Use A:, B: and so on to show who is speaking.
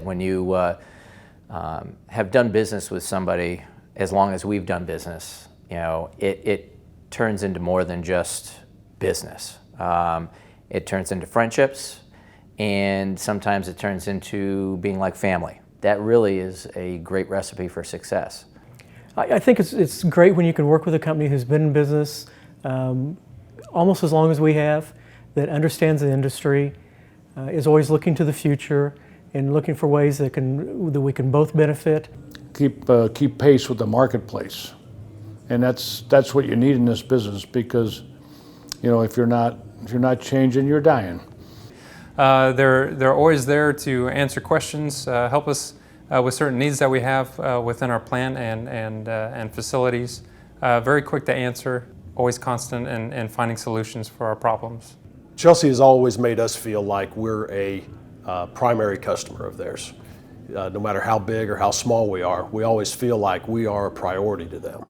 A: When you have done business with somebody as long as we've done business, it turns into more than just business. It turns into friendships, and sometimes it turns into being like family. That really is a great recipe for success.
B: I think it's great when you can work with a company who's been in business almost as long as we have, that understands the industry, is always looking to the future and looking for ways that we can both benefit.
C: Keep pace with the marketplace, and that's what you need in this business, because if you're not changing, you're dying.
D: They're always there to answer questions, help us with certain needs that we have within our plant and facilities. Very quick to answer, always constant in finding solutions for our problems.
E: Chelsea has always made us feel like we're a primary customer of theirs. No matter how big or how small we are, we always feel like we are a priority to them.